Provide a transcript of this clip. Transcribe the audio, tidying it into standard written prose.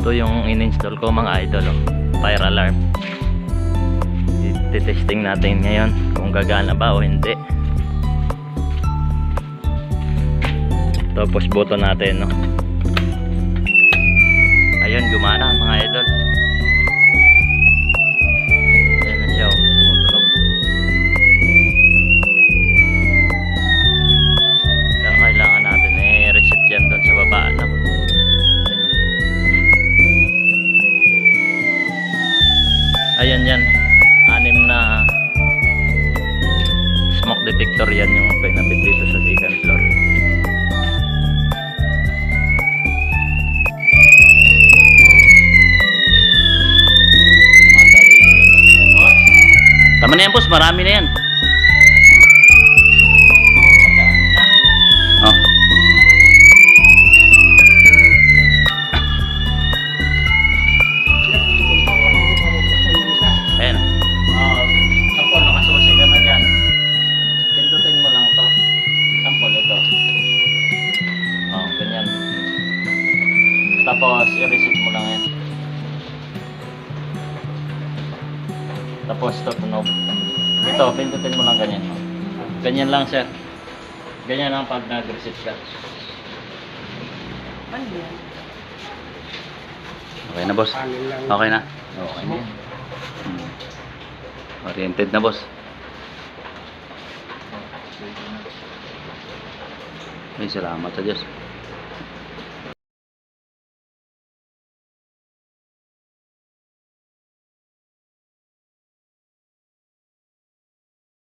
Ito yung in-install ko mga idol, oh. Fire alarm. I-testing natin ngayon kung gagana ba o hindi. Tapos button natin, no. Ayun, gumana mga idol. Ayan na siya, oh. Tumutunog. Kaya kailangan natin i-reset yan doon sa baba, no. Ayan yan, 6 na smoke detector yan yung pinabit dito sa second floor. Tama na yan boss, marami na yan. Oh. Ayan. Sampol, nakasusi ka na dyan. Pindutin mo lang to. Sampol ito. Oh, ganyan. Tapos, i-reset mo lang yan. Tapos, ito tunog. Ito, pindutin mo lang ganyan. Ganyan lang, sir. Ganyan lang pag nag-reset ka. Okay na, boss? Okay na? Okay na. Oriented na, boss. May salamat sa Diyos.